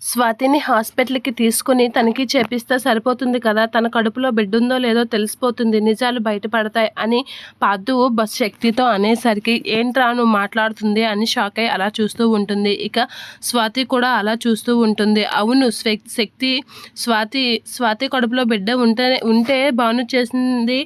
స్వాతిని హాస్పిటల్‌కి తీసుకొని తనిఖీ చేపిస్తే సరిపోతుంది కదా! తన కడుపులో బిడ్డుందో లేదో తెలిసిపోతుంది. నిజాలు బయటపడతాయి అని పార్థు శక్తితో అనేసరికి ఏంట్రా నువ్వు మాట్లాడుతుంది అని షాక్ అయ్యి అలా చూస్తూ ఉంటుంది. ఇక స్వాతి కూడా అలా చూస్తూ ఉంటుంది. అవును శక్తి స్వాతి కడుపులో బిడ్డ ఉంటే భాను చేసింది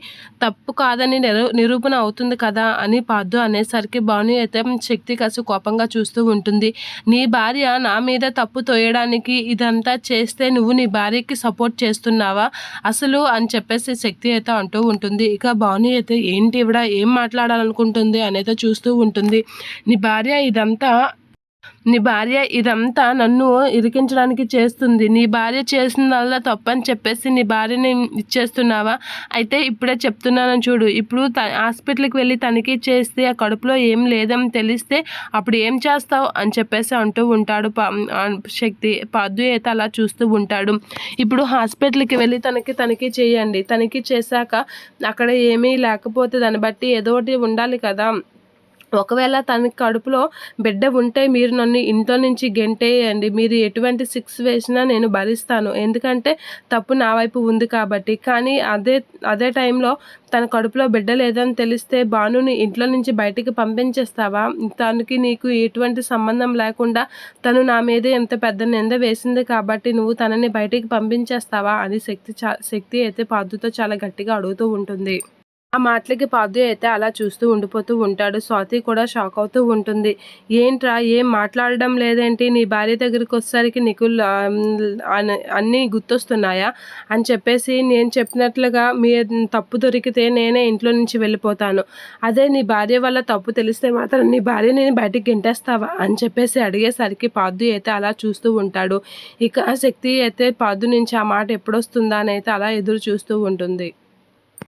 తప్పు కాదని నిరూపణ అవుతుంది కదా అని పార్థు అనేసరికి భాను అయితే శక్తి కాస్త కోపంగా చూస్తూ ఉంటుంది. నీ భార్య నా మీద తప్పు తోయడానికి ఇదంతా చేస్తే నువ్వు నీ భార్యకి సపోర్ట్ చేస్తున్నావా అసలు అని చెప్పేసి శక్తి అయితే అంటూ ఉంటుంది. ఇక భాను అయితే ఏంటి ఇవిడ ఏం మాట్లాడాలనుకుంటుంది అనేది చూస్తూ ఉంటుంది. నీ భార్య ఇదంతా నన్ను ఇరికించడానికి చేస్తుంది. నీ భార్య చేసిందల్లా తప్పని చెప్పేసి నీ భార్యని ఇచ్చేస్తున్నావా? అయితే ఇప్పుడే చెప్తున్నానని చూడు. ఇప్పుడు హాస్పిటల్కి వెళ్ళి తనిఖీ చేస్తే ఆ కడుపులో ఏం లేదని తెలిస్తే అప్పుడు ఏం చేస్తావు అని చెప్పేసి అంటూ ఉంటాడు శక్తి. పార్థు అయితే అలా చూస్తూ ఉంటాడు. ఇప్పుడు హాస్పిటల్కి వెళ్ళి తనిఖీ చేయండి. తనిఖీ చేశాక అక్కడ ఏమీ లేకపోతే దాన్ని బట్టి ఏదో ఒకటి ఉండాలి కదా. ఒకవేళ తన కడుపులో బిడ్డ ఉంటే మీరు నన్ను ఇంట్లో నుంచి గెంటేయండి. మీరు ఎటువంటి శిక్ష వేసినా నేను భరిస్తాను. ఎందుకంటే తప్పు నా వైపు ఉంది కాబట్టి. కానీ అదే టైంలో తన కడుపులో బిడ్డ లేదని తెలిస్తే భానుని ఇంట్లో నుంచి బయటికి పంపించేస్తావా? తనకి నీకు ఎటువంటి సంబంధం లేకుండా తను నా మీద ఎంత పెద్ద నింద వేసింది కాబట్టి నువ్వు తనని బయటికి పంపించేస్తావా అని శక్తి అయితే పార్థుతో చాలా గట్టిగా అడుగుతూ ఉంటుంది. ఆ మాటలకి పార్థు అయితే అలా చూస్తూ ఉండిపోతూ ఉంటాడు. స్వాతి కూడా షాక్ అవుతూ ఉంటుంది. ఏంట్రా ఏం మాట్లాడడం లేదేంటి? నీ భార్య దగ్గరికి వచ్చేసరికి నీకు అన్నీ గుర్తొస్తున్నాయా అని చెప్పేసి నేను చెప్పినట్లుగా మీ తప్పు దొరికితే నేనే ఇంట్లో నుంచి వెళ్ళిపోతాను. అదే నీ భార్య వల్ల తప్పు తెలిస్తే మాత్రం నీ భార్యని బయటికి గెంటేస్తావా అని చెప్పేసి అడిగేసరికి పార్థు అయితే అలా చూస్తూ ఉంటాడు. ఇక శక్తి అయితే పార్థు నుంచి ఆ మాట ఎప్పుడొస్తుందా అని అయితే అలా ఎదురు చూస్తూ ఉంటుంది.